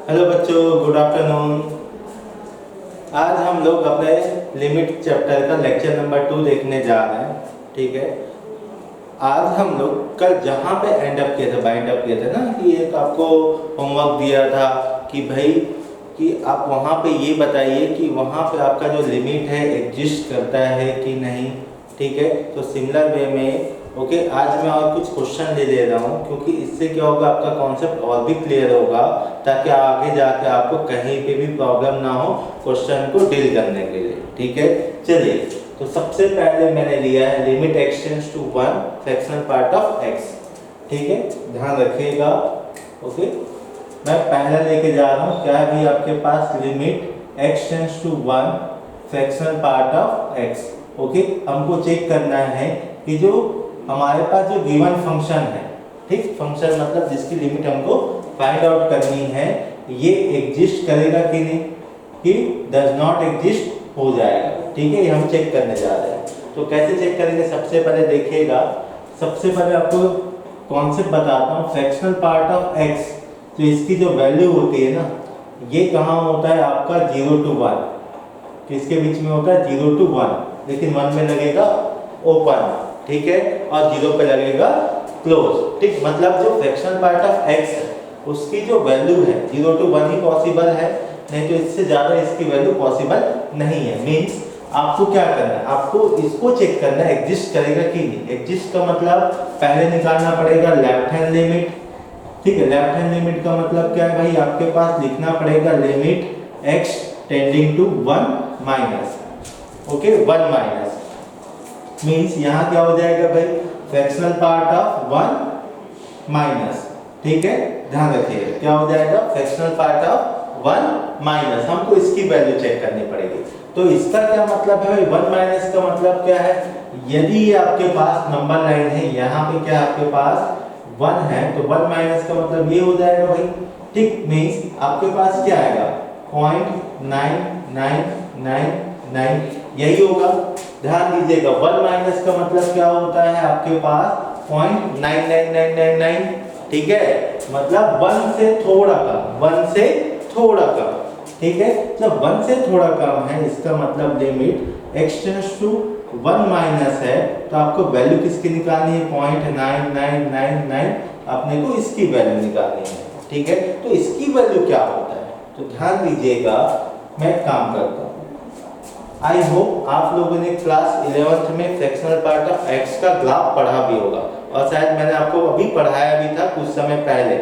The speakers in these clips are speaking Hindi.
हेलो बच्चों, गुड आफ्टरनून। आज हम लोग अपने लिमिट चैप्टर का लेक्चर नंबर 2 देखने जा रहे हैं। ठीक है, आज हम लोग कल जहाँ पे एंड अप किए थे, बाइंड अप किए थे ना, कि एक आपको होमवर्क दिया था कि भाई कि आप वहाँ पे ये बताइए कि वहाँ पे आपका जो लिमिट है एग्जिस्ट करता है कि नहीं। ठीक है, तो सिमिलर वे में ओके, आज मैं और कुछ क्वेश्चन ले रहा हूँ, क्योंकि इससे क्या होगा, आपका कॉन्सेप्ट और भी क्लियर होगा, ताकि आगे जाके आपको कहीं पे भी प्रॉब्लम ना हो क्वेश्चन को डील करने के लिए। ठीक है, चलिए, तो सबसे पहले मैंने लिया है limit extends to 1 fractional part of x। ठीक है, ध्यान रखिएगा। ओके, मैं पहला लेके जा रहा हूँ, क्या है भाई आपके पास, limit extends to 1 fractional part of x। Okay, हमको चेक करना है कि जो हमारे पास जो गिवन फंक्शन है, ठीक, फंक्शन मतलब जिसकी लिमिट हमको फाइंड आउट करनी है, ये एग्जिस्ट करेगा कि नहीं, कि डज नॉट एग्जिस्ट हो जाएगा। ठीक है, ये हम चेक करने जा रहे हैं। तो कैसे चेक करेंगे, सबसे पहले देखिएगा, सबसे पहले आपको कॉन्सेप्ट बताता हूँ। फ्रैक्शनल पार्ट ऑफ x, तो इसकी जो वैल्यू होती है ना, ये कहाँ होता है आपका 0 to 1, किसके बीच में होता है 0 to 1, लेकिन 1 में लगेगा ओपन, ठीक है, और 0 पे लगेगा क्लोज। ठीक, मतलब जो फ्रैक्शनल पार्ट ऑफ x है उसकी जो वैल्यू है 0 to 1 ही पॉसिबल है, नहीं तो इससे ज़्यादा इसकी वैल्यू पॉसिबल नहीं है। मीन्स आपको क्या करना है, आपको इसको चेक करना है एग्जिस्ट करेगा कि नहीं। एग्जिस्ट का मतलब पहले निकालना पड़ेगा लेफ्ट हैंड लिमिट। ठीक है, लेफ्ट हैंड लिमिट का मतलब क्या है भाई, आपके पास लिखना पड़ेगा limit x tending to 1 minus, okay, 1 minus means यहाँ क्या हो जाएगा भाई, फ्रैक्शनल पार्ट ऑफ 1 माइनस। ठीक है, ध्यान रखिएगा, क्या हो जाएगा, फ्रैक्शनल पार्ट ऑफ 1 माइनस। हमको इसकी वैल्यू चेक करनी पड़ेगी। तो इसका क्या मतलब है भाई, 1 माइनस का मतलब क्या है, यदि ये आपके पास नंबर लाइन है, यहाँ पे क्या आपके पास 1 है, तो 1 माइनस का मतलब ये हो जाएगा भाई। ठीक, मीन्स आपके पास क्या आएगा, 0.9999, यही होगा। ध्यान दीजिएगा, 1 माइनस का मतलब क्या होता है आपके पास 0.99999। ठीक है, मतलब 1 से थोड़ा कम, 1 से थोड़ा कम। ठीक है, जब 1 से थोड़ा कम है, इसका मतलब लिमिट एक्सटेंड्स टू 1 माइनस है, तो आपको वैल्यू किसकी निकालनी है, 0.9999, अपने को इसकी वैल्यू निकालनी है। ठीक है, तो इसकी वैल्यू क्या होता है, तो ध्यान दीजिएगा, मैं काम करता हूँ। आई होप आप लोगों ने क्लास 11th में फ्रैक्शनल पार्ट ऑफ x का ग्राफ पढ़ा भी होगा, और शायद मैंने आपको अभी पढ़ाया भी था कुछ समय पहले।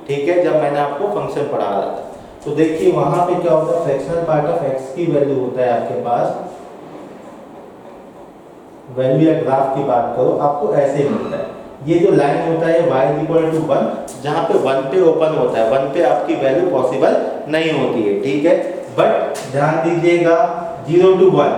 ठीक है, जब मैंने आपको फंक्शन पढ़ा रहा था, तो देखिए वहां पे क्या होता है, फ्रैक्शनल पार्ट ऑफ x की वैल्यू होता है आपके पास, वैल्यू या ग्राफ की बात करो, आपको ऐसे ही मिलता है। ये जो लाइन होता है y=1, जहाँ पे 1 पे ओपन होता है, 1 पे आपकी वैल्यू पॉसिबल नहीं होती है। ठीक है, बट ध्यान दीजिएगा 0 to 1,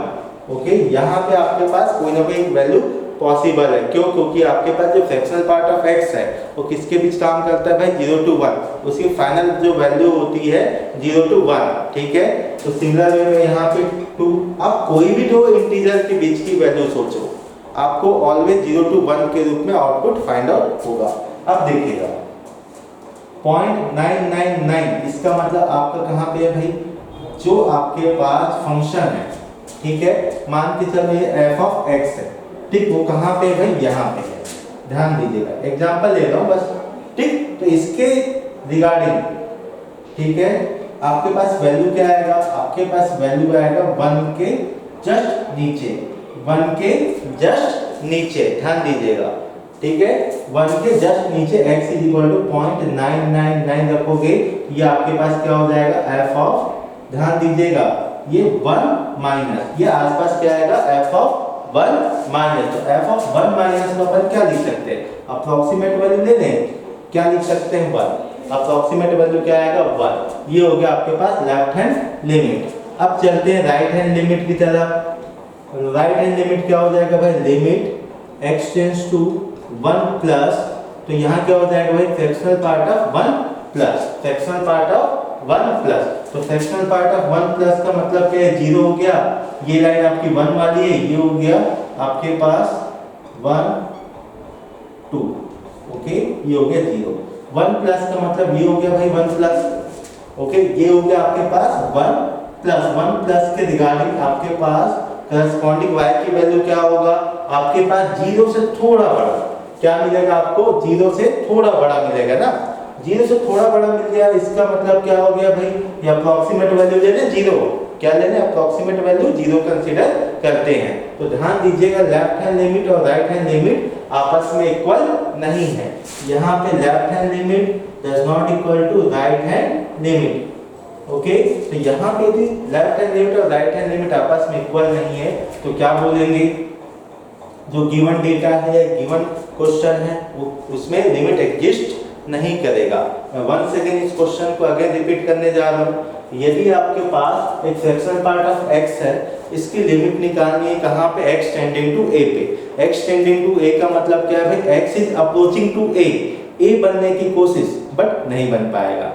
ओके, यहाँ पे आपके पास कोई ना कोई वैल्यू पॉसिबल है। क्यों, क्योंकि आपके पास जो फ्रैक्शनल पार्ट ऑफ x है वो किसके बीच काम करता है भाई, 0 to 1, उसकी फाइनल जो वैल्यू होती है 0 to 1। ठीक है, तो सिमिलर वे में यहाँ पे 2, अब कोई भी दो इंटीजर के बीच की वैल्यू सोचो, आपको ऑलवेज 0 to 1 के रूप में आउटपुट फाइंड आउट होगा। अब देखिएगा 0.999, इसका मतलब आपका कहाँ पे है भाई, जो आपके पास फंक्शन है, ठीक है, मान के चलो ये f of x है, ठीक, वो कहाँ पे है भाई, यहाँ पे है। ध्यान दीजिएगा, एग्जांपल ले रहा हूँ बस। ठीक, तो इसके रिगार्डिंग, ठीक है, आपके पास वैल्यू क्या आएगा, आपके पास वैल्यू आएगा 1 के जस्ट नीचे, 1 के जस्ट नीचे, ध्यान दीजिएगा। ठीक है, 1 के जस्ट नीचे x = 0.999 रखोगे, ये आपके पास क्या हो जाएगा, f of, ध्यान दीजिएगा, ये 1 माइनस, ये आसपास क्या आएगा, f of 1 माइनस। तो f of 1 माइनस का अपन क्या लिख सकते हैं, अप्रोक्सीमेट वैल्यू ले लें, क्या लिख सकते हैं 1, अप्रोक्सीमेट वैल्यू क्या आएगा 1। ये हो गया आपके पास लेफ्ट हैंड लिमिट। अब चलते हैं राइट हैंड लिमिट की तरफ। राइट हैंड लिमिट क्या हो जाएगा भाई, limit x tends to 1 plus, तो यहाँ क्या हो जाएगा भाई, fractional part of 1 plus, fractional part of 1 plus. तो फ्रैक्शनल पार्ट ऑफ 1 प्लस का मतलब क्या है, 0 हो गया, ये लाइन आपकी 1 वाली है, ये हो गया आपके पास 1 2, ओके, ये हो गया 0। 1 प्लस का मतलब ये हो गया भाई 1 प्लस, ओके, ये हो गया आपके पास 1 प्लस के रिगार्डिंग आपके पास करस्पॉन्डिंग y की वैल्यू क्या होगा, आपके पास 0 से थोड़ा बड़ा क्या मिलेगा, आपको 0 से थोड़ा बड़ा मिलेगा ना। 0 से थोड़ा बड़ा मिल गया, इसका मतलब क्या हो गया भाई, ये अप्रोक्सीमेट वैल्यू लेने 0, क्या लेने अप्रोक्सीमेट वैल्यू 0 कंसीडर करते हैं। तो ध्यान दीजिएगा लेफ्ट हैंड लिमिट और राइट हैंड लिमिट आपस में इक्वल नहीं है। यहाँ पे left hand limit does not equal to right hand limit. Okay, तो यहाँ पे भी लेफ्ट हैंड लिमिट और राइट हैंड लिमिट आपस में इक्वल नहीं है, तो क्या बोलेंगे, जो गिवन डेटा है या गिवन क्वेश्चन है उसमें लिमिट एग्जिस्ट नहीं करेगा। मैं वंस अगेन इस क्वेश्चन को अगेन रिपीट करने जा रहा हूँ। यदि आपके पास एक फ्रैक्शनल पार्ट ऑफ x है, इसकी लिमिट निकालनी है कहाँ पे, x टेंडिंग टू a पे। x टेंडिंग टू a का मतलब क्या है भाई, x is approaching to a बनने की कोशिश बट नहीं बन पाएगा।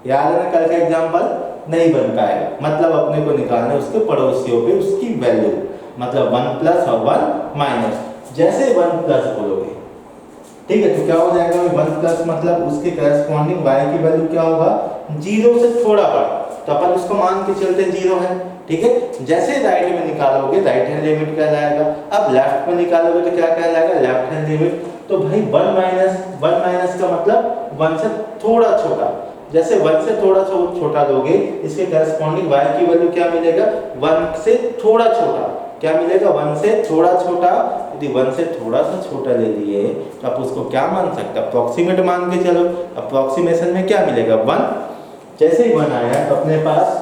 याद है ना कल का एग्जांपल, नहीं बन पाएगा, मतलब अपने को निकालना है उसके पड़ोसियों पे उसकी वैल्यू, मतलब 1 प्लस और 1 माइनस। जैसे 1 प्लस बोलोगे, ठीक है, तो क्या हो जाएगा 1 प्लस मतलब उसके करस्पॉन्डिंग y की वैल्यू क्या होगा, 0 से थोड़ा बड़ा, तो अपन उसको मान के चलते 0 है, ठीक है। जैसे राइट में निकालोगे राइट हैंड लिमिट कहलाएगा, अब लेफ्ट में निकालोगे तो क्या कहलाएगा, लेफ्ट हैंड लिमिट। तो भाई 1 माइनस का मतलब 1 से थोड़ा छोटा, जैसे 1 से थोड़ा छोटा दोगे, इसके करस्पॉन्डिंग y की वैल्यू क्या मिलेगा, 1 से थोड़ा छोटा, क्या मिलेगा, 1 से थोड़ा छोटा। यदि 1 से थोड़ा सा छोटा ले लिए तो आप उसको क्या मान सकते हैं, अप्रोक्सीमेट मान के चलो। अप्रोक्सीमेशन में क्या मिलेगा, 1। जैसे ही 1 आया तो अपने पास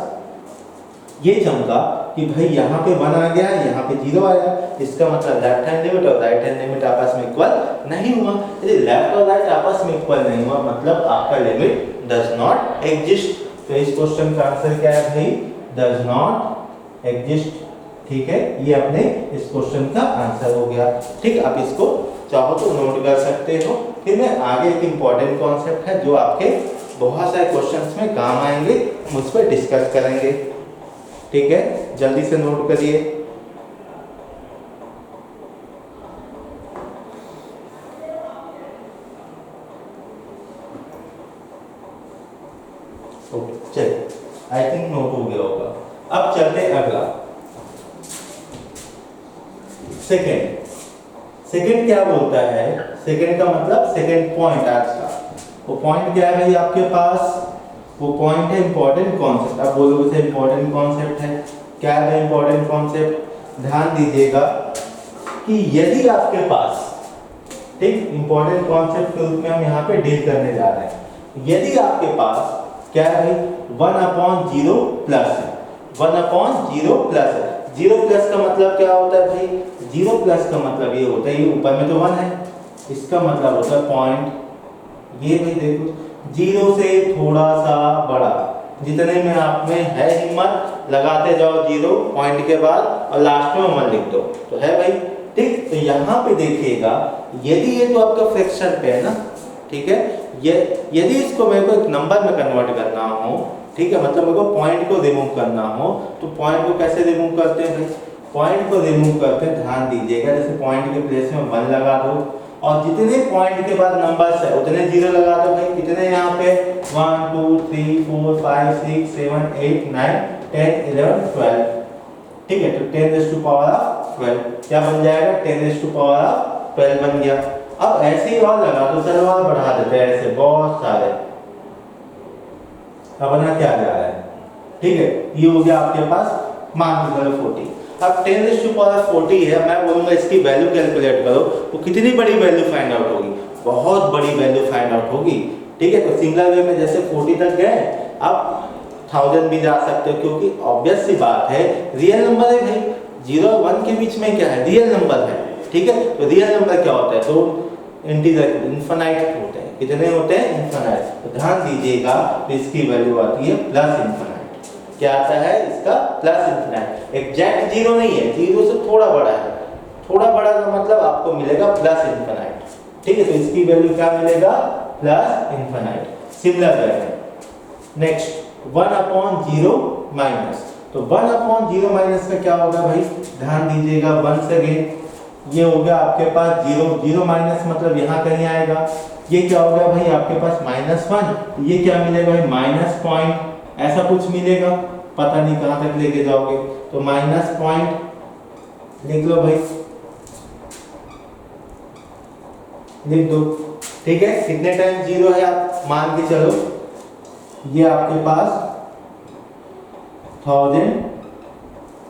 ये जमगा कि भाई यहाँ पे 1 आ गया, यहाँ पे 0 आया, इसका मतलब लेफ्ट हैंड लिमिट और राइट हैंड लिमिट आपस में इक्वल नहीं हुआ। यदि लेफ्ट और राइट आपस में इक्वल नहीं हुआ मतलब आपका लिमिट डज नॉट एग्जिस्ट। तो इस क्वेश्चन का आंसर क्या है भाई, डज नॉट एग्जिस्ट। ठीक है, ये अपने इस क्वेश्चन का आंसर हो गया। ठीक, आप इसको चाहो तो नोट कर सकते हो। फिर मैं आगे एक इंपॉर्टेंट कॉन्सेप्ट है जो आपके बहुत सारे क्वेश्चंस में काम आएंगे, हम उस पर डिस्कस करेंगे। ठीक है, जल्दी से नोट करिए। चलिए, आई थिंक नोट हो गया होगा। अब चलते अगला, सेकंड क्या बोलता है, सेकंड का मतलब सेकंड पॉइंट आज का। वो पॉइंट क्या है भाई आपके पास, वो पॉइंट है इंपॉर्टेंट कॉन्सेप्ट। आप बोलोगे से इंपॉर्टेंट कॉन्सेप्ट है, क्या है इंपॉर्टेंट कॉन्सेप्ट, ध्यान दीजिएगा कि यदि आपके पास, ठीक, इंपॉर्टेंट कॉन्सेप्ट के रूप में हम यहाँ पे डील करने जा रहे हैं। यदि आपके पास क्या है भाई 1/0 प्लस है, 1/0 प्लस है। 0 प्लस का मतलब क्या होता है भाई, 0 प्लस का मतलब ये होता है, ये ऊपर में तो 1 है, इसका मतलब होता है पॉइंट, ये भाई देखो 0 से थोड़ा सा बड़ा, जितने में आप में है हिम्मत लगाते जाओ 0 पॉइंट के बाद और लास्ट में 1 लिख दो, तो है भाई। ठीक, तो यहाँ पे देखिएगा यदि ये तो आपका फ्रैक्शन पे है ना, ठीक है, ये यदि इसको मेरे को एक नंबर में कन्वर्ट करना हो, ठीक है, मतलब मेरे को पॉइंट को रिमूव करना हो, तो पॉइंट को कैसे रिमूव करते हैं भाई, पॉइंट को रिमूव करते हैं, ध्यान दीजिएगा, जैसे पॉइंट के प्लेस में 1 लगा दो और जितने पॉइंट के बाद नंबर्स है उतने 0 लगा दो भाई। कितने यहाँ पे 1 2 3 4 5 6 7 8 9 10 11 12, ठीक है, तो 10⁻12 क्या बन जाएगा, 10⁻12 बन गया। अब ऐसे ही और लगा दो, चलो और बढ़ा देते हैं ऐसे बहुत सारे, अब ना क्या जा रहा है, ठीक है, ये हो गया आपके पास मान लो 40। अब 10⁻40 है, मैं बोलूंगा इसकी वैल्यू कैलकुलेट करो, तो कितनी बड़ी वैल्यू फाइंड आउट होगी, बहुत बड़ी वैल्यू फाइंड आउट होगी। ठीक है, तो सिमिलर वे में जैसे 40 तक गए, अब 1000 भी जा सकते हो, क्योंकि ऑब्वियस सी बात है रियल नंबर है भाई, 0 और 1 के बीच में क्या है, रियल नंबर है। ठीक है, तो रियल नंबर क्या होता है, तो इंटीजर इनफाइनाइट होते हैं, कितने होते हैं, इनफाइनाइट। तो ध्यान दीजिएगा, तो इसकी वैल्यू आती है प्लस इनफाइनाइट। क्या आता है इसका, प्लस इनफाइनाइट। एग्जैक्ट 0 नहीं है, 0 से थोड़ा बड़ा है, थोड़ा बड़ा का मतलब आपको मिलेगा प्लस इनफाइनाइट। ठीक है, तो इसकी वैल्यू क्या मिलेगा, प्लस इनफाइनाइट। सिमिलर है नेक्स्ट 1/0 माइनस, तो 1/0 माइनस का क्या होगा भाई, ध्यान दीजिएगा, वंस अगेन ये हो गया आपके पास 0 माइनस मतलब यहाँ कहीं आएगा, ये क्या हो गया भाई आपके पास -1, ये क्या मिलेगा भाई -0.8 ऐसा कुछ मिलेगा, पता नहीं कहाँ तक लेके जाओगे, तो माइनस पॉइंट लिख लो भाई, लिख दो। ठीक है, कितने टाइम जीरो है आप मान के चलो, ये आपके पास 1000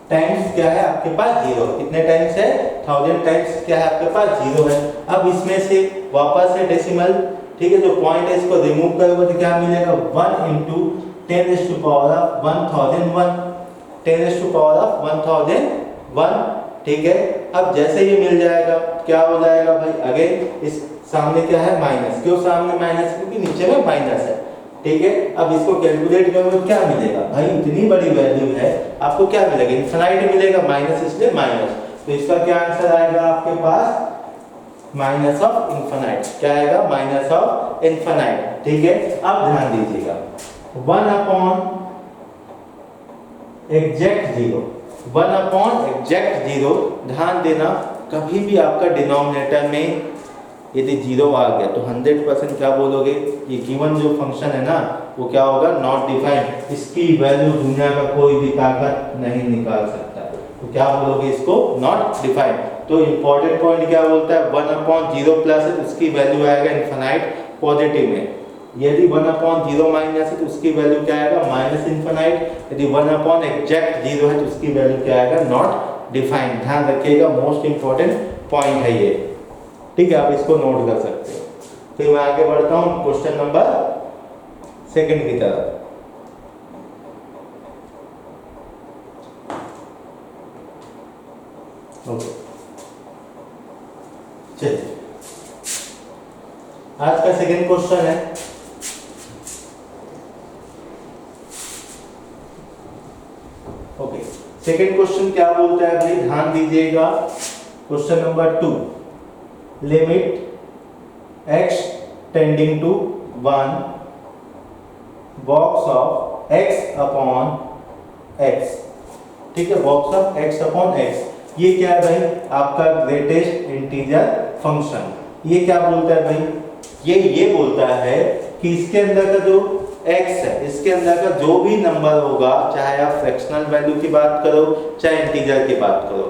टाइम्स क्या है आपके पास जीरो, कितने टाइम्स है 1000 टाइम्स क्या है आपके पास जीरो है। अब इसमें से वापस से डेसिमल, ठीक है, जो पॉइंट है इसको रिमूव करोगे तो क्या मिलेगा 1 into 10 to power of 1001, 10 to power of 1001। ठीक है, अब जैसे ये मिल जाएगा क्या हो जाएगा भाई, अगेन इस सामने क्या है माइनस, क्यों सामने माइनस, क्योंकि नीचे में माइनस है। ठीक है, अब इसको कैलकुलेट करोगे तो क्या मिलेगा भाई, इतनी बड़ी वैल्यू है, आपको क्या मिलेगा इनफाइनाइट मिलेगा, माइनस इसलिए माइनस, तो इसका क्या आंसर आएगा आपके पास माइनस ऑफ इनफाइनाइट, क्या आएगा माइनस ऑफ इनफाइनाइट। ठीक है, अब ध्यान दीजिएगा 1 upon exact zero, 1 upon exact zero, ध्यान देना कभी भी आपका डिनोमिनेटर में यदि जीरो आ गया तो 100% क्या बोलोगे, ये गिवन जो फंक्शन है ना वो क्या होगा नॉट डिफाइंड, इसकी वैल्यू दुनिया का कोई भी ताकत नहीं निकाल सकता, तो क्या बोलोगे इसको नॉट डिफाइंड। तो इंपॉर्टेंट पॉइंट क्या बोलता है 1 अपॉन जीरो प्लस है तो उसकी वैल्यू आएगा इनफाइनाइट पॉजिटिव में, यदि 1 अपॉन जीरो माइनस है तो उसकी वैल्यू क्या आएगा माइनस इनफाइनाइट, यदि 1 अपॉन एग्जैक्ट जीरो है तो उसकी वैल्यू क्या आएगा नॉट डिफाइंड। ध्यान रखिएगा, मोस्ट इंपॉर्टेंट पॉइंट है ये। ठीक है, आप इसको नोट कर सकते हो। फिर मैं आगे बढ़ता हूँ क्वेश्चन नंबर 2 की तरफ। ओके, चलिए आज का सेकंड क्वेश्चन है, ओके सेकंड क्वेश्चन क्या बोलता है भाई, ध्यान दीजिएगा। Question number 2, limit x tending to 1 box of x upon x। ठीक है, box of x upon x, ये क्या है भाई आपका ग्रेटेस्ट इंटीजर फंक्शन। ये क्या बोलता है भाई, ये बोलता है कि इसके अंदर का जो x है, इसके अंदर का जो भी नंबर होगा, चाहे आप फ्रैक्शनल वैल्यू की बात करो चाहे इंटीजर की बात करो,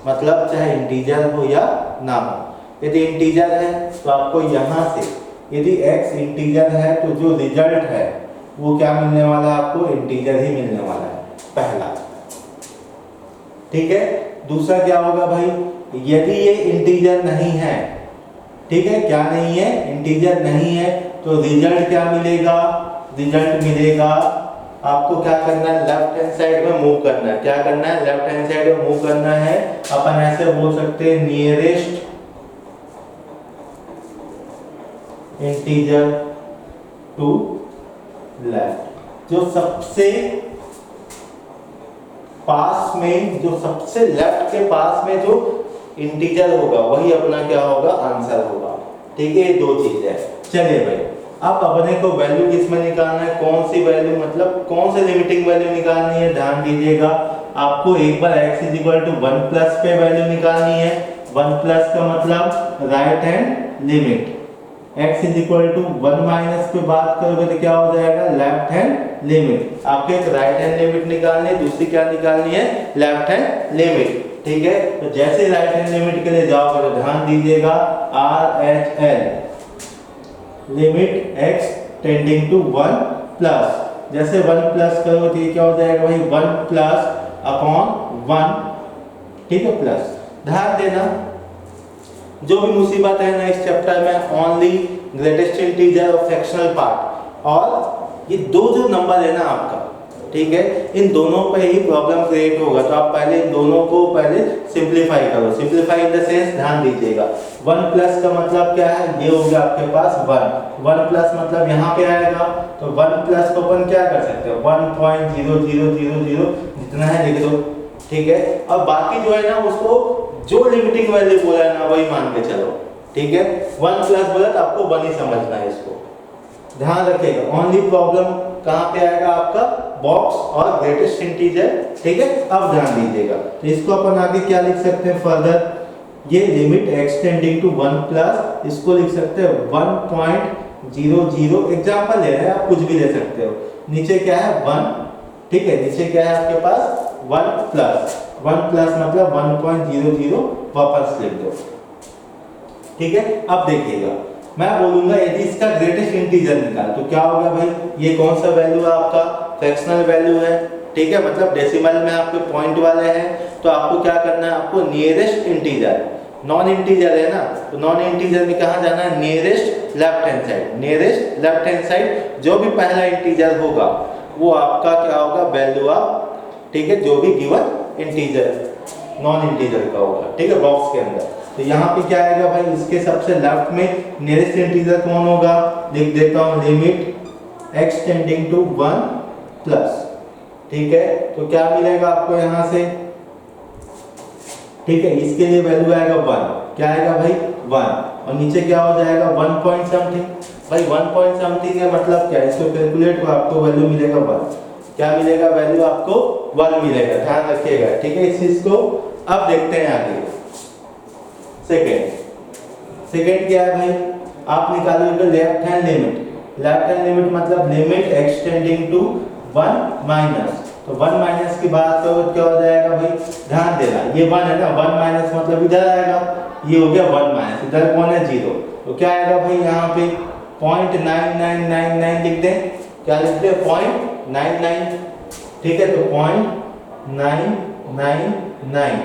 मतलब चाहे इंटीजर हो या ना हो, यदि इंटीजर है तो आपको यहाँ से, यदि x इंटीजर है तो जो रिजल्ट है वो क्या मिलने वाला है, आपको इंटीजर ही मिलने वाला है, पहला। ठीक है, दूसरा क्या होगा भाई, यदि ये इंटीजर नहीं है, ठीक है, क्या नहीं है इंटीजर नहीं है, तो रिजल्ट क्या मिलेगा, रिजल्ट मिलेगा आपको क्या करना है लेफ्ट हैंड साइड में मूव करना है, क्या करना है लेफ्ट हैंड साइड में मूव करना है। अपन ऐसे बोल सकते हैं नियरेस्ट इंटीजर टू लेफ्ट, जो सबसे पास में, जो सबसे लेफ्ट के पास में जो इंटीजर होगा वही अपना क्या होगा आंसर होगा। ठीक है, ये दो चीज है। चलिए भाई, अब अपने को वैल्यू किसमें निकालना है, कौन सी वैल्यू, मतलब कौन सी लिमिटिंग वैल्यू निकालनी है। ध्यान दीजिएगा, आपको एक बार x = 1 प्लस पे वैल्यू निकालनी है। 1 प्लस का मतलब right hand limit, x = 1 minus पे बात करोगे तो क्या हो जाएगा लेफ्ट हैंड लिमिट। आपको एक राइट हैंड लिमिट निकालनी है, दूसरी क्या निकालनी है लेफ्ट हैंड लिमिट। ठीक है, तो जैसे राइट हैंड लिमिट के लिए जाओगे तो ध्यान दीजिएगा RHL limit x tending to 1 plus, जैसे 1 प्लस करोगे तो ये क्या हो जाएगा भाई 1 प्लस अपॉन 1। ठीक है, प्लस। ध्यान देना जो भी मुसीबत है ना इस चैप्टर में, ओनली ग्रेटेस्ट इंटीजर और फ्रैक्शनल पार्ट, और ये दो जो नंबर है ना आपका, ठीक है, इन दोनों पे ही प्रॉब्लम क्रिएट होगा। तो आप पहले इन दोनों को पहले सिंपलीफाई करो। सिंपलीफाई इन द सेंस, ध्यान दीजिएगा 1 प्लस का मतलब क्या है, ये हो गया आपके पास 1 प्लस मतलब यहाँ पे आएगा, तो 1 प्लस को अपन क्या कर सकते हैं 1.0000 जितना है लिख दो। ठीक है, अब बाकी जो है ना उसको जो लिमिटिंग वैल्यू बोला है ना वही मान के चलो। ठीक है, 1 प्लस बोला तो आपको 1 ही समझना है इसको, ध्यान रखिएगा। ओनली प्रॉब्लम कहाँ पे आएगा आपका बॉक्स और ग्रेटेस्ट इंटीजर। ठीक है, अब ध्यान दीजिएगा, तो इसको अपन आगे क्या लिख सकते हैं फर्दर, ये limit x tending to 1 plus, इसको लिख सकते हैं 1 जीरो जीरो, एग्जाम्पल ले रहे हैं, आप कुछ भी ले सकते हो। नीचे क्या है 1, ठीक है, नीचे क्या है आपके पास 1 प्लस मतलब 1.00 वापस लिख दो, ठीक है। अब देखिएगा मैं बोलूंगा यदि इसका ग्रेटेस्ट इंटीजर निकाल, तो क्या होगा भाई, ये कौन सा वैल्यू है आपका, फ्रैक्शनल वैल्यू है, ठीक है, मतलब डेसिमल में आपके पॉइंट वाले हैं, तो आपको क्या करना है, आपको नियरेस्ट इंटीजर, नॉन इंटीजर है ना, तो नॉन इंटीजर में कहाँ जाना है, nearest left hand side, nearest left hand side, जो भी पहला इंटीजर होगा वो आपका क्या होगा, वैल्यू ऑफ, ठीक है, जो भी गिवन इंटीजर नॉन इंटीजर का होगा, ठीक है, बॉक्स के अंदर। तो यहाँ पे क्या आएगा भाई, इसके सबसे लेफ्ट में नियरेस्ट इंटीजर कौन होगा, लिख देता हूँ limit x tending to 1 plus, ठीक है, तो क्या मिलेगा आपको यहाँ से, ठीक है, इसके लिए वैल्यू आएगा 1, क्या आएगा भाई 1, और नीचे क्या हो जाएगा 1 पॉइंट समथिंग, भाई 1 पॉइंट समथिंग है मतलब क्या, इसको कैलकुलेट को आपको वैल्यू मिलेगा 1, क्या मिलेगा, वैल्यू आपको 1 मिलेगा, ध्यान रखिएगा, ठीक है इस चीज को। अब देखते हैं आगे सेकेंड क्या है भाई, आप निकालोगे left hand limit, left hand limit मतलब limit x tending to 1 minus, तो 1 माइनस की बात करो क्या हो जाएगा भाई, ध्यान देना ये 1 है ना, 1 माइनस मतलब इधर आएगा, ये हो गया 1 माइनस, इधर कौन है 0, तो क्या आएगा भाई यहाँ पे 0.9999 लिख दें, क्या लिख दें 0.99, ठीक है, तो 0.999,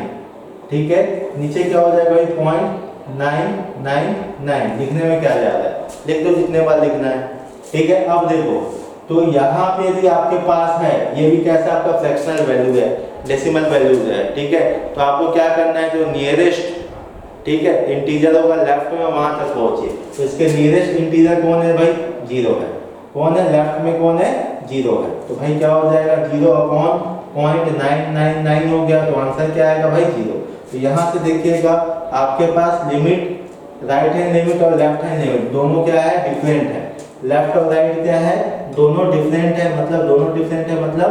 ठीक है, नीचे क्या हो जाएगा भाई 0.999, लिखने में क्या जा रहा है, लिख दो जितने बार लिखना है, ठीक है। अब देखो तो यहाँ पे यदि आपके पास है, ये भी कैसा आपका फ्रैक्शनल वैल्यू है, डेसिमल वैल्यू है, ठीक है, तो आपको क्या करना है, जो नियरेस्ट, ठीक है, इंटीजर होगा लेफ्ट में वहां तक पहुंचे, तो इसके नियरेस्ट इंटीजर कौन है भाई, 0 है, कौन है लेफ्ट में, कौन है 0 है, तो भाई क्या हो जाएगा 0/0.999 हो गया, तो आंसर क्या आएगा भाई 0। तो यहाँ से देखिएगा आपके पास लिमिट राइट हैंड लिमिट और लेफ्ट हैंड लिमिट दोनों क्या है, डिफरेंट है, लेफ्ट और राइट क्या है, दोनों डिफरेंट है, मतलब दोनों डिफरेंट है मतलब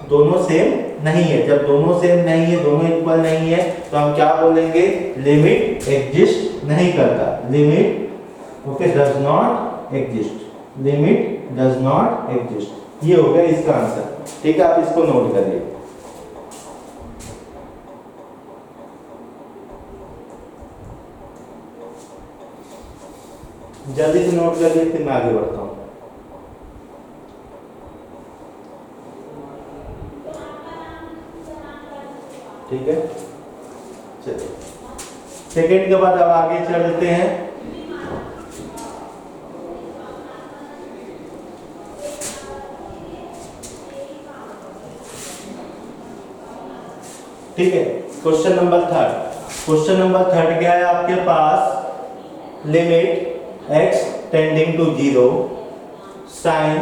दोनों सेम नहीं है, जब दोनों सेम नहीं है, दोनों इक्वल नहीं है, तो हम क्या बोलेंगे, लिमिट एग्जिस्ट नहीं करता, limit okay does not exist, limit does not exist, ये हो गया इसका आंसर, ठीक है, आप इसको नोट करिए। जल्दी से नोट कर लिए, फिर मैं आगे बढ़ता हूँ। ठीक है, चलिए सेकेंड के बाद अब आगे चलते हैं। ठीक है, क्वेश्चन नंबर थर्ड क्या है आपके पास, limit x tending to 0 sine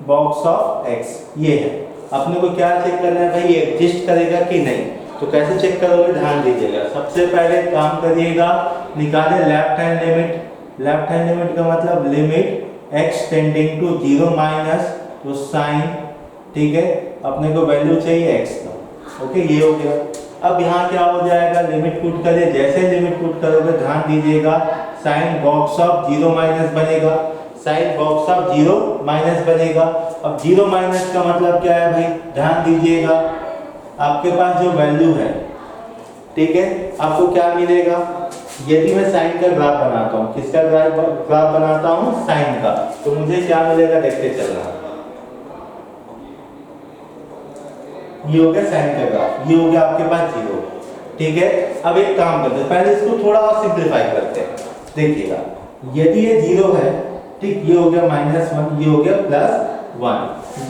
box of x, ये है, अपने को क्या चेक करना है भाई, ये एग्जिस्ट करेगा कि नहीं, तो कैसे चेक करोगे, ध्यान दीजिएगा, सबसे पहले काम करिएगा, निकाले left hand limit, left hand limit का मतलब limit x tending to 0 minus, तो साइन, ठीक है, अपने को वैल्यू चाहिए x का, ओके, ये हो गया। अब यहाँ क्या हो जाएगा, लिमिट पुट करिए, जैसे लिमिट पुट करोगे ध्यान दीजिएगा, साइन बॉक्स ऑफ 0 माइनस बनेगा, साइन बॉक्स ऑफ 0 माइनस बनेगा। अब 0 माइनस का मतलब क्या है भाई, ध्यान दीजिएगा, आपके पास जो वैल्यू है, ठीक है, आपको क्या मिलेगा, यदि मैं साइन का ग्राफ बनाता हूँ, किसका ग्राफ बनाता हूँ, साइन का, तो मुझे क्या मिलेगा, देखते चलना, ये हो गया साइन का ग्राफ, ये हो गया आपके पास 0, ठीक है। अब एक काम करते हैं, पहले इसको थोड़ा और सिंपलीफाई करते हैं, देखिएगा, यदि ये 0 है, ठीक, ये हो गया -1, ये हो गया +1,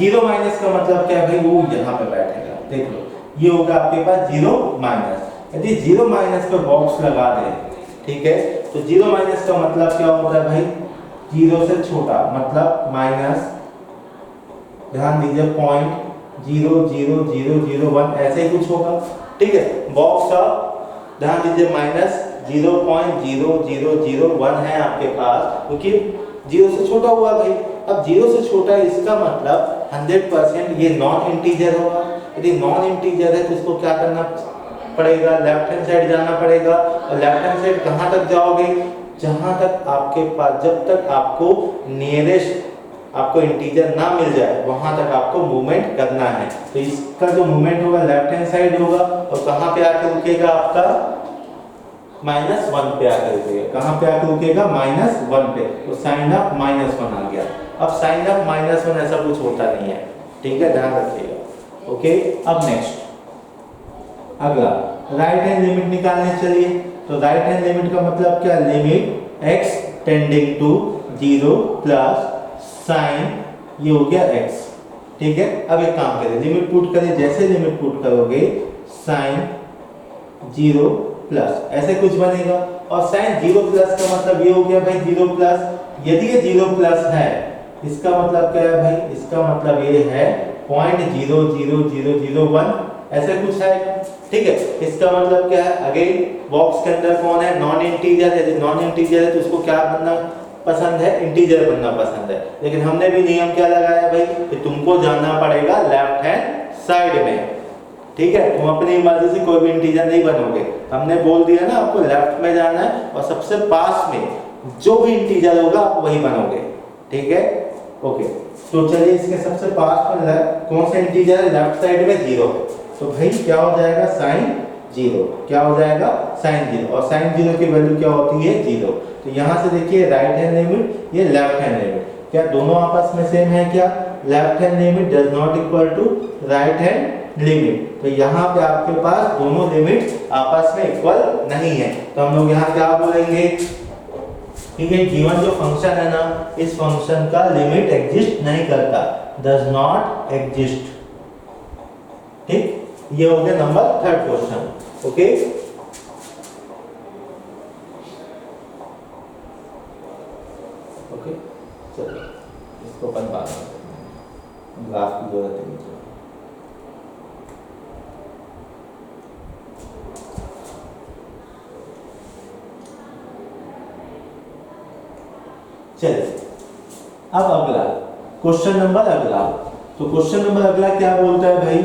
0 माइनस का मतलब क्या है भाई, वो यहाँ पे बैठेगा, देख लो, ये हो गया आपके पास 0 माइनस, यदि 0 माइनस पे बॉक्स लगा दें, ठीक है, तो 0 माइनस का मतलब क्या होता है भाई, 0 से छोटा, मतलब माइनस, ध्यान दीजिए 0.00001 ऐसे ही कुछ होगा, ठीक है, बॉक्स का ध्यान दीजिए -0.0001 है आपके पास, क्योंकि 0 से छोटा हुआ भाई, अब 0 से छोटा है इसका मतलब 100% ये नॉन इंटीजर होगा, यदि नॉन इंटीजर है तो इसको क्या करना पड़ेगा, लेफ्ट हैंड साइड जाना पड़ेगा, और लेफ्ट हैंड साइड कहाँ तक जाओगे, जहां तक आपके पास, जब तक आपको नियरेस्ट आपको इंटीजर ना मिल जाए वहां तक आपको मूवमेंट करना है। तो इसका जो मूवमेंट होगा लेफ्ट हैंड साइड होगा और कहां पे आके रुकेगा आपका -1 पे आके रुकेगा। कहां पे आके रुकेगा -1 पे। तो साइन ऑफ -1 आ गया। अब साइन ऑफ -1 ऐसा कुछ होता नहीं है, ठीक है, ध्यान रखिएगा। ओके, अब नेक्स्ट अगला राइट हैंड लिमिट निकालने चलिए। तो राइट हैंड लिमिट का मतलब क्या, limit x tending to 0 plus sign ये हो गया x, ठीक है। अब एक काम करें, लिमिट पुट करें। जैसे लिमिट पुट करोगे साइन 0 प्लस ऐसे कुछ बनेगा। और साइन 0 प्लस का मतलब ये हो गया भाई 0 प्लस। यदि ये 0 प्लस है इसका मतलब क्या है भाई, इसका मतलब ये है 0.00001 ऐसे कुछ है, ठीक है। इसका मतलब क्या है, अगेन बॉक्स के अंदर कौन है, नॉन इंटीजर है। यदि नॉन इंटीजर है तो उसको क्या बनना पसंद है, इंटीजर बनना पसंद है। लेकिन हमने भी नियम क्या लगाया भाई कि तुमको जाना पड़ेगा लेफ्ट हैंड साइड में, ठीक है। तुम अपनी मर्जी से कोई भी इंटीजर नहीं बनोगे। हमने बोल दिया ना आपको लेफ्ट में जाना है और सबसे पास में जो भी इंटीजर होगा आप वही बनोगे, ठीक है। ओके, तो चलिए इसके सबसे पास में कौन सा इंटीजर है, लेफ्ट साइड में 0 है। तो भाई क्या हो जाएगा, साइन 0, क्या हो जाएगा, साइन 0। और साइन 0 की वैल्यू क्या होती है, 0। तो यहाँ से देखिए राइट हैंड लिमिट, ये लेफ्ट हैंड लिमिट, क्या दोनों आपस में सेम है क्या, left hand limit does not equal to right hand limit. तो यहाँ पे आपके पास दोनों लिमिट आपस में इक्वल नहीं है। तो हम लोग यहाँ क्या बोलेंगे, ठीक है, गिवन जो फंक्शन है ना, इस फंक्शन का लिमिट एग्जिस्ट नहीं करता, डज नॉट एग्जिस्ट, ठीक। ये हो गया number 3rd question. Okay, okay, चलो इसको अपन बात करते हैं, ग्राफ की जरूरत है मुझे। चलिए अब अगला क्वेश्चन नंबर अगला। तो क्वेश्चन नंबर अगला क्या बोलता है भाई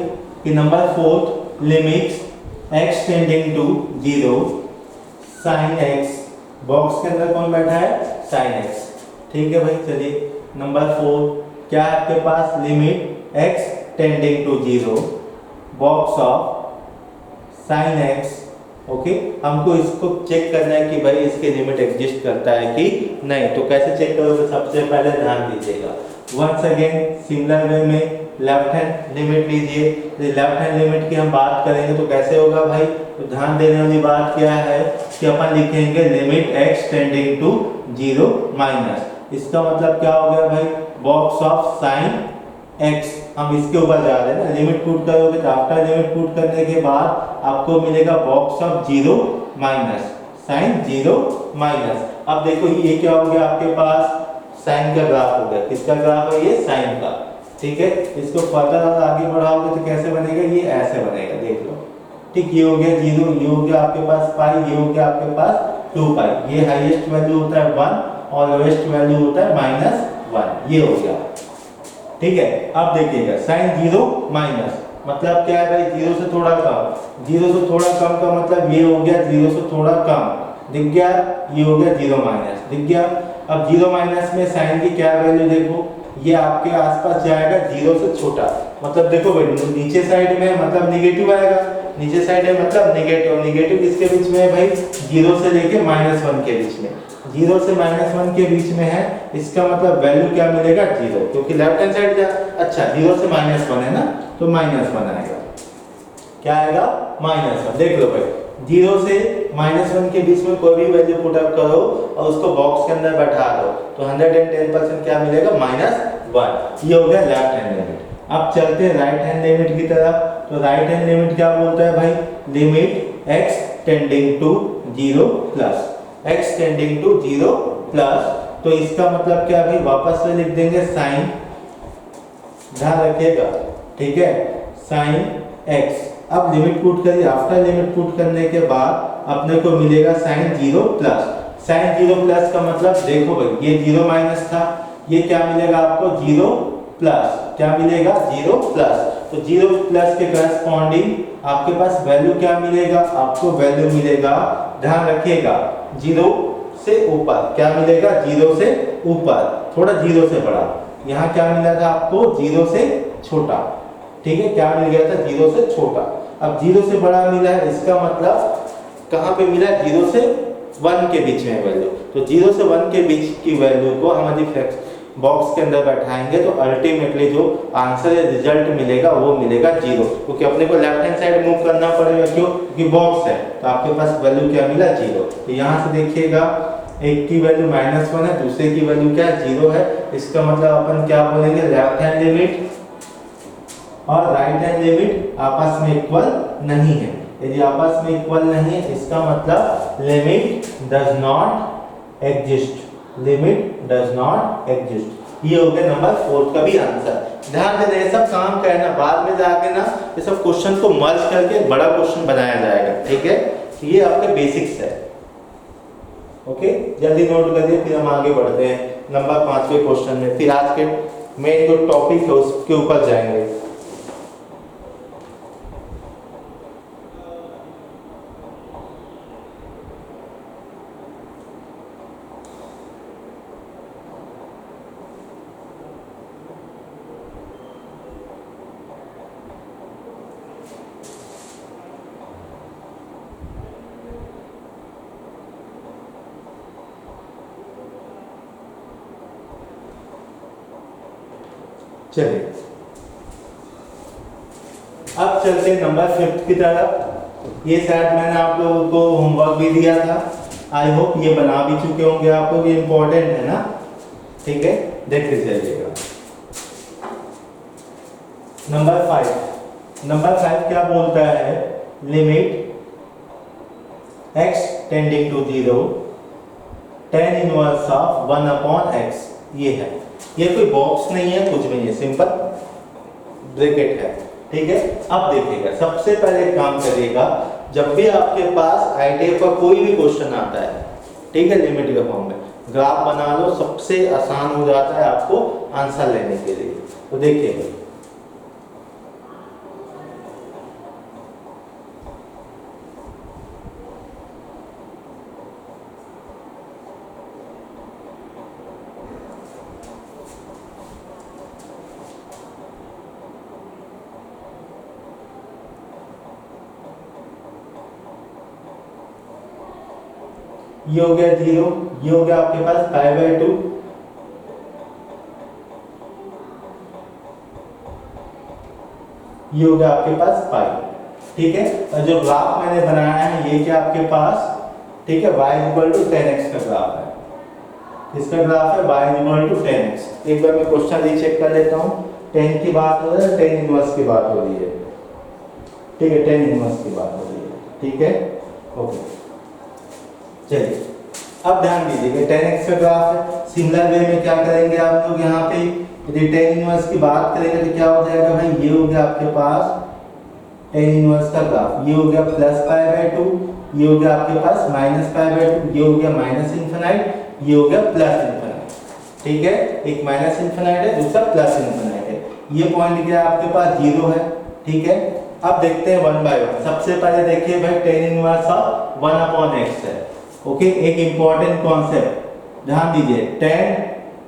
कि number 4 limits x tending to 0 sin x, box के अंदर कौन बैठा है, sin x, ठीक है भाई। चलिए नंबर 4 क्या है आपके पास, limit x tending to 0 box of sin x। Okay, हमको इसको चेक करना है कि भाई इसके लिमिट एग्जिस्ट करता है कि नहीं। तो कैसे चेक करोगे, सबसे पहले ध्यान दीजिएगा, वंस अगेन सिमिलर वे में लेफ्ट हैंड लिमिट लीजिए। लेफ्ट हैंड लिमिट की हम बात करेंगे तो कैसे होगा भाई, तो ध्यान देने वाली बात क्या है कि अपन लिखेंगे limit x tending to 0 minus, इसका मतलब क्या हो गया भाई, बॉक्स ऑफ साइन x। हम इसके ऊपर जा रहे हैं ना, लिमिट पुट करोगे तो आफ्टर लिमिट पुट करने के बाद आपको मिलेगा box of 0 minus sine 0 minus. अब देखो ये क्या हो गया आपके पास, साइन का ग्राफ हो गया, किसका ग्राफ है, ये साइन का, ठीक है। इसको फर्दर और आगे बढ़ाओगे तो कैसे बनेगा, ये ऐसे बनेगा, देख लो, ठीक। ये हो गया 0, ये हो गया आपके पास पाई, ये हो गया आपके पास 2 पाई। ये हाईएस्ट वैल्यू होता है 1 और लोएस्ट वैल्यू होता है -1, ये हो गया, ठीक है। अब देखिएगा साइन 0 माइनस मतलब क्या है भाई, 0 से थोड़ा कम, 0 से थोड़ा कम का मतलब ये हो गया 0 से थोड़ा कम, दिख गया, ये हो गया 0 माइनस, दिख गया। अब 0 माइनस में साइन की क्या वैल्यू देखो, ये आपके आसपास जाएगा 0 से छोटा, मतलब देखो भाई नीचे साइड में मतलब नेगेटिव आएगा, नीचे साइड है मतलब नेगेटिव। नेगेटिव किसके बीच में है भाई, 0 से लेके -1 के बीच में, 0 से -1 के बीच में है, इसका मतलब वैल्यू क्या मिलेगा, 0, क्योंकि लेफ्ट हैंड साइड जा, अच्छा 0 से -1 है ना, तो -1 आएगा, क्या आएगा, -1। देख लो भाई 0 से -1 के बीच में कोई भी वैल्यू पुट अप करो और उसको बॉक्स के अंदर बैठा दो तो 110% क्या मिलेगा, -1। ये हो गया लेफ्ट हैंड लिमिट। अब चलते हैं राइट हैंड लिमिट की तरफ। तो राइट हैंड लिमिट क्या बोलता है भाई, limit x tending to 0 plus, x tending to 0 plus, तो इसका मतलब क्या भाई, वापस से लिख देंगे साइन, ध्यान रखिएगा, ठीक है, साइन x। अब लिमिट पुट करिए, आफ्टर लिमिट पुट करने के बाद अपने को मिलेगा साइन 0 प्लस। साइन 0 प्लस का मतलब देखो भाई ये 0 माइनस था, ये क्या मिलेगा आपको, 0 प्लस, क्या मिलेगा, 0 प्लस। तो 0 प्लस के करस्पॉन्डिंग आपके पास वैल्यू क्या मिलेगा, आपको वैल्यू मिलेगा, ध्यान रखिएगा, 0 से ऊपर, क्या मिलेगा 0 से ऊपर, थोड़ा 0 से बड़ा। यहाँ क्या मिला था आपको 0 से छोटा, ठीक है, क्या मिल गया था 0 से छोटा। अब 0 से बड़ा मिला है, इसका मतलब कहाँ पे मिला है 0 से 1 के बीच में वैल्यू। तो 0 से 1 के बीच की वैल्यू को हम यदि फ्रैक्शन बॉक्स के अंदर बैठाएंगे तो अल्टीमेटली जो आंसर या रिजल्ट मिलेगा वो मिलेगा 0, क्योंकि अपने को लेफ्ट हैंड साइड मूव करना पड़ेगा, क्यों, क्योंकि बॉक्स है। तो आपके पास वैल्यू क्या मिला 0। तो यहाँ से देखिएगा एक की वैल्यू -1 है, दूसरे की वैल्यू क्या 0 है। इसका मतलब अपन क्या बोलेंगे, लेफ्ट हैंड लिमिट और राइट हैंड लिमिट आपस में इक्वल नहीं है। यदि आपस में इक्वल नहीं है इसका मतलब limit does not exist, limit does not exist. ये हो गया नंबर 4 का भी आंसर। ध्यान देना ये सब काम करना, बाद में जाके ना ये सब क्वेश्चन को मर्ज करके बड़ा क्वेश्चन बनाया जाएगा, ठीक है। ये आपके बेसिक्स है, ओके। जल्दी नोट करिए, फिर हम आगे बढ़ते हैं नंबर 5वें क्वेश्चन में, फिर आज के मेन जो टॉपिक है उसके ऊपर जाएंगे। चलिए अब चलते हैं नंबर 5 की तरफ। ये शायद मैंने आप लोगों को होमवर्क भी दिया था, आई होप ये बना भी चुके होंगे आप लोग, ये इंपॉर्टेंट है ना, ठीक है, देखते चलिएगा। नंबर 5 क्या बोलता है, limit x tending to 0 tan inverse of 1/x, ये है। ये कोई बॉक्स नहीं है, कुछ भी नहीं है, सिंपल ब्रैकेट है, ठीक है। अब देखिएगा, सबसे पहले काम करिएगा, जब भी आपके पास आईटीआई का कोई भी क्वेश्चन आता है, ठीक है, लिमिट के फॉर्म में, ग्राफ बना लो, सबसे आसान हो जाता है आपको आंसर लेने के लिए। तो देखिएगा ये हो गया 0, ये हो गया आपके पास π/2, ये हो गया आपके पास पाई, ठीक है। और जो ग्राफ मैंने बनाया है ये क्या आपके पास, ठीक है, y 10x का ग्राफ है। इसका ग्राफ है y 10x। एक बार मैं क्वेश्चन रीचेक कर लेता हूँ। 10 की बात हो रही है, 10 इनवर्स की बात हो रही है, ठीक है, 10 इनवर्स की बात हो रही है, ठीक है, ओके। चलिए अब ध्यान दीजिएगा, 10x का ग्राफ है। सिमिलर वे में क्या करेंगे आप लोग, यहाँ पे यदि 10 इनवर्स की बात करेंगे तो क्या हो जाएगा भाई, ये हो गया आपके पास 10 इनवर्स का ग्राफ, ये हो गया +π/2, ये हो गया आपके पास -π/2, ये हो गया -∞, ये हो गया +∞, ठीक है। एक -∞ है, दूसरा +∞ है। ये पॉइंट क्या आपके पास 0 है, ठीक है। अब देखते हैं 1 बाय 1। सबसे पहले देखिए भाई 10 इनवर्स ऑफ 1/x है, ओके। एक इंपॉर्टेंट कॉन्सेप्ट ध्यान दीजिए, 10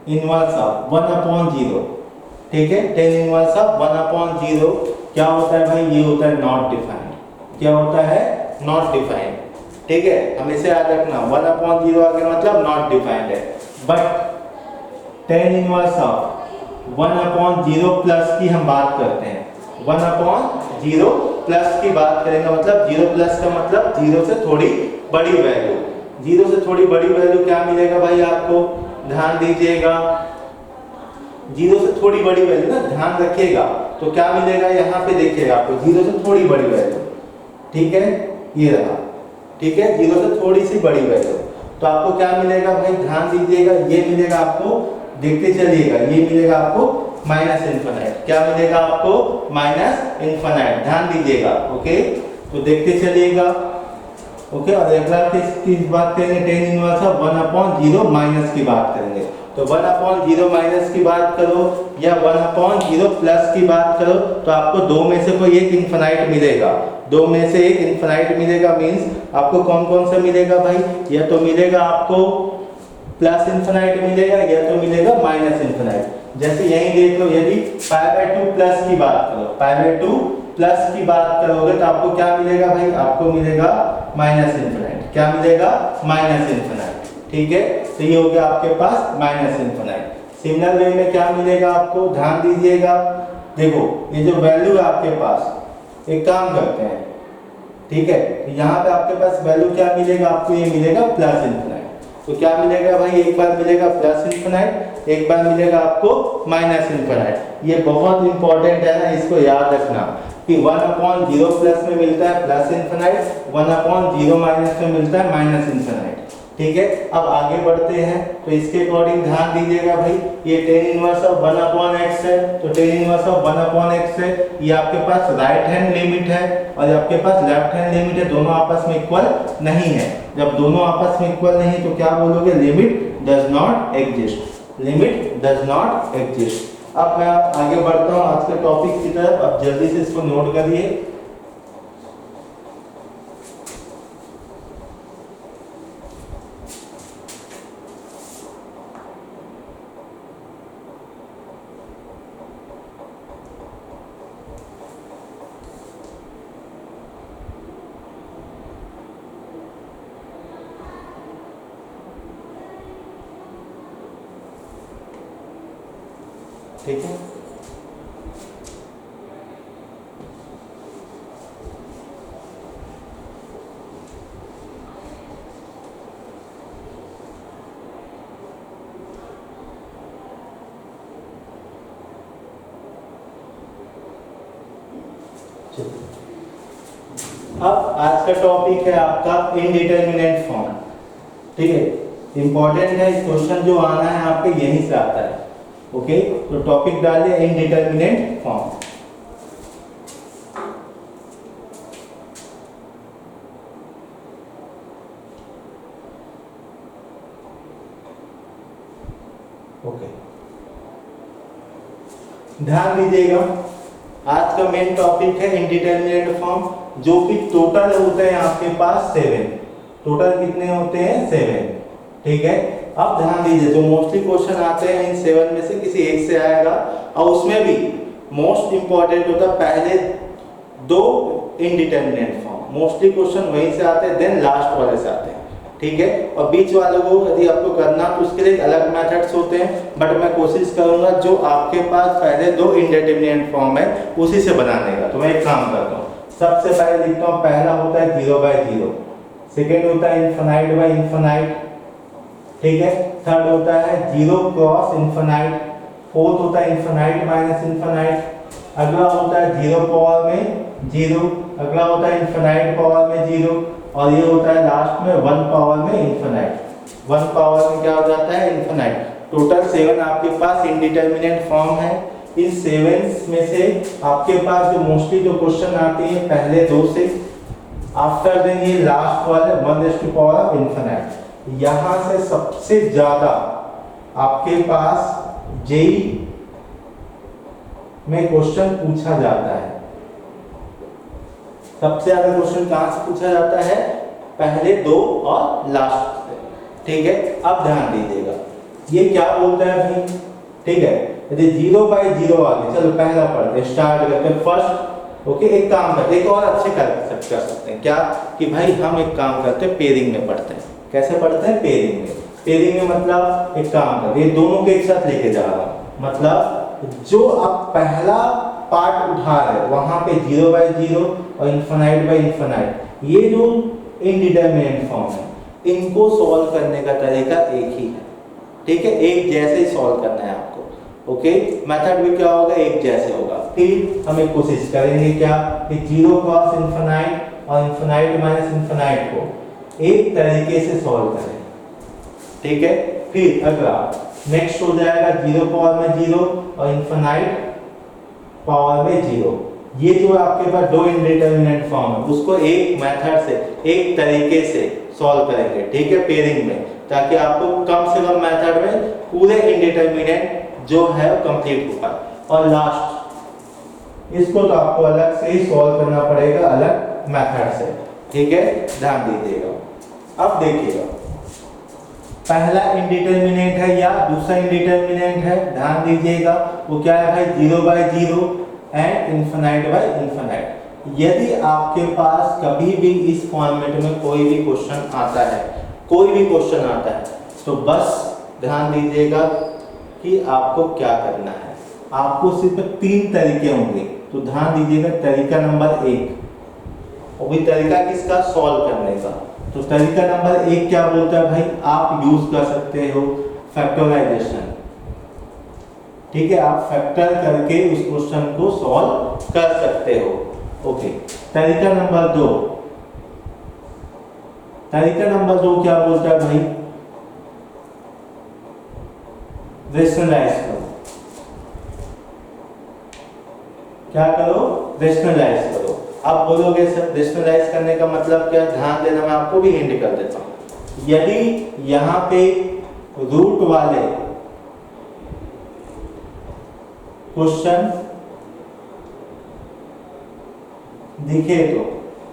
इनवर्स ऑफ 1/0, ठीक है। 10 इनवर्स ऑफ 1/0 क्या होता है भाई, ये होता है नॉट डिफाइंड। क्या होता है, नॉट डिफाइंड, ठीक है। हमेशा याद रखना 1/0 आगे मतलब नॉट डिफाइंड है। बट 10 इनवर्स ऑफ 1/0 प्लस की हम बात करते हैं, 1/0 प्लस की बात करेंगे, मतलब 0 प्लस का मतलब 0 से थोड़ी बड़ी वैल्यू। 0 से थोड़ी बड़ी वैल्यू क्या मिलेगा भाई आपको, ध्यान दीजिएगा, 0 से थोड़ी बड़ी वैल्यू ना, ध्यान रखिएगा। तो क्या मिलेगा यहाँ पे देखिएगा आपको, 0 से थोड़ी बड़ी वैल्यू, ठीक है, ये रहा, ठीक है, 0 से थोड़ी सी बड़ी वैल्यू। तो आपको क्या मिलेगा भाई, ध्यान दीजिएगा, ये मिलेगा आपको, देखते चलिएगा, ये मिलेगा आपको -∞। क्या मिलेगा आपको, -∞, ध्यान दीजिएगा, ओके। तो देखते चलिएगा, ओके। और अगला किस बात करेंगे, 10 इनवर्स ऑफ 1/0 माइनस की बात करेंगे। तो 1/0 माइनस की बात करो या 1/0 प्लस की बात करो तो आपको दो में से कोई एक इन्फिनाइट मिलेगा। दो में से एक इन्फिनाइट मिलेगा मींस आपको कौन कौन सा मिलेगा भाई? या तो मिलेगा आपको प्लस इन्फिनाइट मिलेगा या तो मिलेगा माइनस इन्फिनाइट। जैसे यहीं देख लो, यदि π/2 प्लस की बात करो, π/2 प्लस की बात करोगे तो आपको क्या मिलेगा भाई? आपको मिलेगा माइनस इन्फिनाइट। क्या मिलेगा? Minus infinite. ठीक है, तो ये हो गया आपके पास माइनस इन्फिनाइट। सिमिलर वे में क्या मिलेगा आपको? ध्यान दीजिएगा, देखो ये जो वैल्यू है आपके पास, एक काम करते हैं, ठीक है, यहाँ पे आपके पास वैल्यू क्या मिलेगा? आपको ये मिलेगा प्लस इन्फिनाइट। तो क्या मिलेगा भाई? एक बार मिलेगा प्लस इन्फिनाइट, एक बार मिलेगा आपको माइनस इन्फिनाइट। ये बहुत इंपॉर्टेंट है ना, इसको याद रखना कि 1/0 प्लस में मिलता है प्लस इन्फिनाइट, 1/0 माइनस में मिलता है माइनस इन्फिनाइट। ठीक है, अब आगे बढ़ते हैं तो इसके अकॉर्डिंग ध्यान दीजिएगा भाई, ये tan इनवर्स ऑफ 1/x है, तो tan इनवर्स ऑफ 1/x है, ये आपके पास राइट हैंड लिमिट है और आपके पास लेफ्ट हैंड लिमिट है, दोनों आपस में इक्वल नहीं है। जब दोनों आपस में इक्वल नहीं तो क्या बोलोगे? Limit does not exist, limit does not exist. अब मैं आगे बढ़ता हूँ आज के टॉपिक की तरफ, अब जल्दी से इसको नोट करिए। ठीक है, अब आज का टॉपिक है आपका इनडिटरमिनेट फॉर्म। ठीक है, इंपॉर्टेंट है, इस क्वेश्चन जो आना है आपके यहीं से आता है। ओके, तो टॉपिक डालिए इनडिटरमिनेट फॉर्म। ओके, ध्यान दीजिएगा, आज का मेन टॉपिक है इनडिटरमिनेट फॉर्म, जो कि टोटल होते हैं आपके पास 7। टोटल कितने होते हैं? 7। ठीक है, अब ध्यान दीजिए, जो मोस्टली क्वेश्चन आते हैं इन 7 में से किसी एक से आएगा, और उसमें भी मोस्ट इंपॉर्टेंट होता है पहले दो इनडिटरमिनेट फॉर्म। मोस्टली क्वेश्चन वहीं से आते हैं, देन लास्ट वाले से आते हैं। ठीक है, और बीच वालों को यदि आपको करना तो उसके लिए अलग मेथड्स होते हैं, बट मैं कोशिश करूंगा जो आपके पास पहले दो इनडिटरमिनेट फॉर्म है उसी से बनाने का। तो मैं एक काम करता हूँ, सबसे पहले लिखता हूँ, पहला होता है 0/0, सेकेंड होता है इन्फिनाइट बाय इन्फिनाइट, ठीक है, थर्ड होता है 0 क्रॉस इन्फिनाइट, फोर्थ होता है इन्फिनाइट माइनस इन्फिनाइट, अगला होता है 0 पावर में 0, अगला होता है इन्फिनाइट पावर में 0, और ये होता है लास्ट में 1 पावर में इन्फिनाइट। 1 पावर में क्या हो जाता है? इन्फिनाइट। टोटल 7 आपके पास इनडिटरमिनेट फॉर्म है। इन 7 में से आपके पास जो मोस्टली जो क्वेश्चन आते हैं पहले दो से, आफ्टर देन ये लास्ट वाले 1/इन्फिनाइट। यहाँ से सबसे ज्यादा आपके पास जेई में क्वेश्चन पूछा जाता है। सबसे ज्यादा क्वेश्चन कहां से पूछा जाता है? पहले दो और लास्ट से। ठीक है, अब ध्यान दीजिएगा, ये क्या बोलता है भाई? ठीक है, यदि 0/0 आ गए, चलो पहला पढ़ते, स्टार्ट करते हैं फर्स्ट। ओके, एक काम करते, एक और अच्छे कर सकते हैं क्या कि भाई हम एक काम करते हैं, पेयरिंग में पढ़ते हैं। कैसे पढ़ते हैं? पेयरिंग में। पेयरिंग में मतलब एक काम करते, ये दोनों के एक साथ लेके जा रहा हूं, मतलब जो आप पहला पार्ट उठा रहे वहां पे 0/0 और इन्फिनाइट बाय इन्फिनाइट, ये जो इनडिटरमिनेट फॉर्म है, इनको सॉल्व करने का तरीका एक ही है। ठीक है, एक जैसे ही सॉल्व करना है आपको। ओके, मेथड भी क्या होगा? एक जैसे होगा। फिर हम एक कोशिश करेंगे क्या कि 0 क्रॉस इन्फिनाइट और इन्फिनाइट माइनस इन्फिनाइट को एक तरीके से सॉल्व करें। ठीक है, फिर अगला नेक्स्ट हो जाएगा 0 पावर में 0 और इन्फिनाइट पावर में 0। ये जो आपके पास दो इनडिटरमिनेट फॉर्म है उसको एक मेथड से, एक तरीके से सॉल्व करेंगे। ठीक है, पेयरिंग में, ताकि आपको कम से कम मेथड में पूरे इंडिटरमिनेट जो है वो कंप्लीट होगा। और लास्ट इसको तो आपको अलग से ही सॉल्व करना पड़ेगा अलग मेथड से, ठीक है, ध्यान दीजिएगा। अब देखिएगा पहला इंडिटरमिनेट है या दूसरा इंडिटरमिनेट है, ध्यान दीजिएगा वो क्या है भाई 0/0 एंड इन्फिनाइट बाय इन्फिनाइट। यदि आपके पास कभी भी इस फॉर्मेट में कोई भी क्वेश्चन आता है, कोई भी क्वेश्चन आता है, तो बस ध्यान दीजिएगा कि आपको क्या करना है। आपको सिर्फ 3 तरीके होंगे, तो ध्यान दीजिएगा तरीका नंबर 1, वो भी तरीका किसका, सॉल्व करने का। तो तरीका नंबर 1 क्या बोलता है भाई, आप यूज कर सकते हो फैक्टराइजेशन, ठीक है, आप फैक्टर करके उस क्वेश्चन को सॉल्व कर सकते हो। ओके, तरीका नंबर 2, तरीका नंबर 2 क्या बोलता है भाई, रेशनलाइज करो। क्या करो, रेशनलाइज करो। आप बोलोगे सर रेशनलाइज करने का मतलब क्या, ध्यान देना, मैं आपको भी हिंट कर देता हूं। यदि यहां पे रूट वाले क्वेश्चन दिखे तो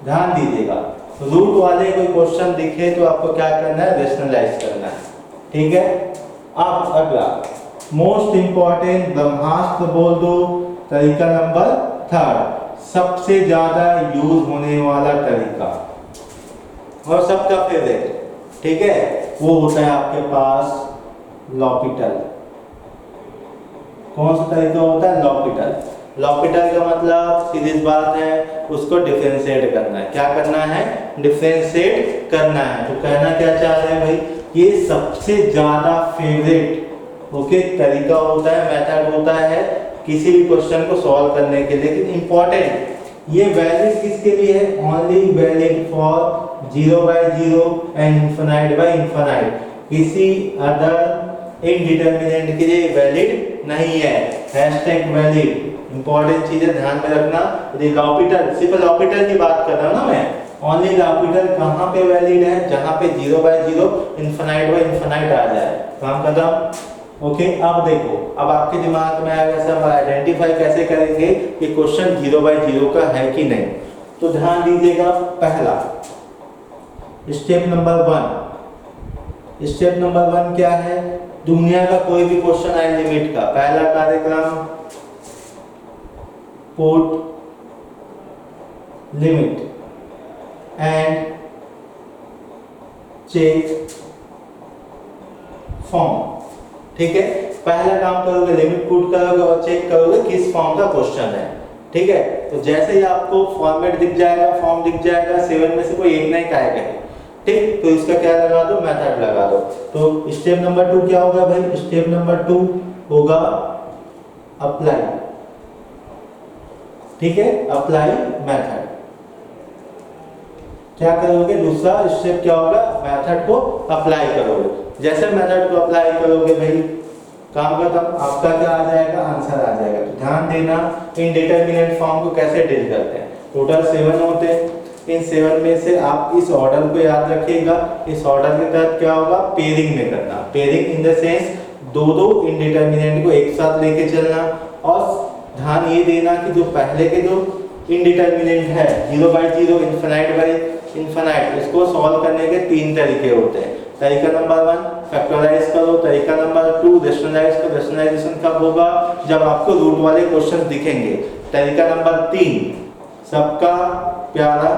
ध्यान दीजिएगा, रूट वाले कोई क्वेश्चन दिखे तो आपको क्या करना है, रेशनलाइज करना है, ठीक है। अब अगला मोस्ट इंपॉर्टेंट ब्रह्मास्त्र बोल दो, तरीका नंबर 3, सबसे ज्यादा यूज होने वाला तरीका और सबका फेवरेट, ठीक है, वो होता है आपके पास लॉपिटल। कौन सा तरीका होता है, लॉपिटल। लॉपिटल का मतलब सीधी बात है, उसको डिफरेंशिएट करना है। क्या करना है, डिफरेंशिएट करना है। तो कहना क्या चाह रहे हैं भाई, ये सबसे ज्यादा फेवरेट ओके तरीका होता है, मेथड होता है किसी भी क्वेश्चन को सॉल्व करने के लिए। लेकिन इंपॉर्टेंट ये वैलिड किसके लिए है, only valid for 0/0 and infinite by infinite, किसी अदर इनडिटरमिनेंट के लिए वैलिड नहीं है। हैशटैग वैलिड इंपॉर्टेंट चीज है, ध्यान में रखना। यदि लॉपिटल, सिर्फ लॉपिटल की बात कर रहा हूं ना मैं, ओनली लॉपिटल कहां पे वैलिड है, जहां पे 0/0 इन्फिनाइट बाय इन्फिनाइट आ जाए, काम खत्म। ओके, अब देखो, अब आपके दिमाग में आएगा सर आइडेंटिफाई कैसे करेंगे कि क्वेश्चन 0/0 का है कि नहीं। तो ध्यान दीजिएगा, पहला स्टेप नंबर 1, स्टेप नंबर 1 क्या है, दुनिया का कोई भी क्वेश्चन आए लिमिट का, पहला कार्यक्रम put limit and check form, ठीक है। पहला काम करोगे लिमिट पुट करोगे और चेक करोगे किस फॉर्म का क्वेश्चन है, ठीक है। तो जैसे ही आपको फॉर्मेट दिख जाएगा, फॉर्म दिख जाएगा, 7 में से कोई एक नहीं आएगा, ठीक, तो इसका क्या लगा दो, मेथड लगा दो। तो स्टेप नंबर 2 क्या होगा भाई, स्टेप नंबर 2 होगा अप्लाई, ठीक है, अप्लाई मेथड। क्या करोगे, दूसरा स्टेप क्या होगा, मेथड को अप्लाई करोगे। जैसे मेथड को अप्लाई करोगे भाई काम खत्म, आपका क्या आ जाएगा, आंसर आ जाएगा। तो ध्यान देना इनडिटरमिनेट फॉर्म को कैसे डील करते हैं। टोटल 7 होते हैं, इन 7 में से आप इस ऑर्डर को याद रखिएगा। इस ऑर्डर के तहत क्या होगा, पेयरिंग में करना, पेयरिंग इन द सेंस दो इनडिटरमिनेट को एक साथ लेके चलना। और ध्यान ये देना कि जो पहले के जो इनडिटरमिनेट है 0/0 इन्फिनाइट बाय इन्फिनाइट, इसको सॉल्व करने के 3 तरीके होते हैं। तरीका नंबर 1 फैक्टराइज करो, तरीका नंबर 2 रेशनलाइज करो। रेशनलाइजेशन कब होगा, जब आपको रूट वाले क्वेश्चन दिखेंगे। तरीका नंबर 3 सबका प्यारा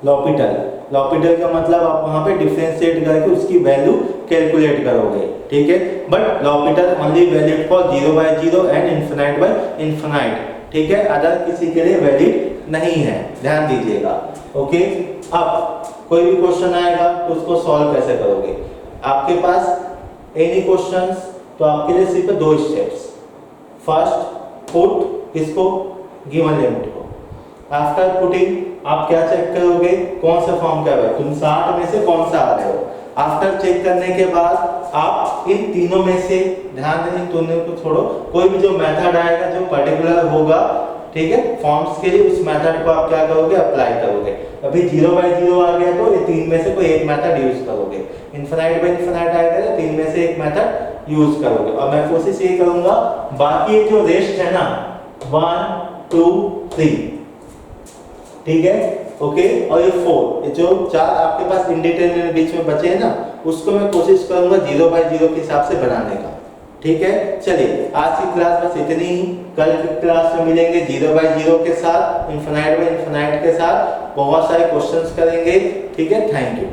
लॉपिटल। लॉपिटल का मतलब आप वहां पे डिफरेंशिएट करके उसकी वैल्यू कैलकुलेट करोगे, ठीक है। But L'Hopital only valid for 0/0 and infinite by infinite, ठीक है, अदर किसी के लिए वैलिड नहीं है, ध्यान दीजिएगा। ओके, अब कोई भी क्वेश्चन आएगा तो उसको सॉल्व कैसे करोगे। आपके पास एनी क्वेश्चंस, तो आपके लिए सिर्फ 2 स्टेप्स। फर्स्ट पुट इसको गिवन लिमिट को, आफ्टर पुटिंग आप क्या चेक करोगे, कौन सा फॉर्म का है, तुम 60 में से कौन सा आ रहे हो। आफ्टर चेक करने के बाद आप इन तीनों में से, ध्यान दें दोनों को छोड़ो, कोई भी जो मेथड आएगा जो पर्टिकुलर होगा, ठीक है, फॉर्म्स के लिए उस मेथड को आप क्या करोगे, अप्लाई करोगे। अभी 0/0 आ गया तो ये 3 में से कोई एक मेथड यूज करोगे। इन्फिनाइट बाय इन्फिनाइट आएगा तो 3 में से एक मेथड यूज करोगे। और मैं कोशिश ये करूंगा बाकी जो रेस्ट है ना 1 2 3, ठीक है, ओके, और ये 4 जो 4 आपके पास इंडिटरमिनेट बीच में बचे हैं ना, उसको मैं कोशिश करूंगा 0 बाय 0 के हिसाब से बनाने का। ठीक है, चलिए आज की क्लास बस इतनी ही। कल की क्लास में मिलेंगे 0 बाय 0 के साथ, इनफिनाइट बाय इनफिनाइट के साथ, बहुत सारे क्वेश्चंस करेंगे। ठीक है, थैंक यू।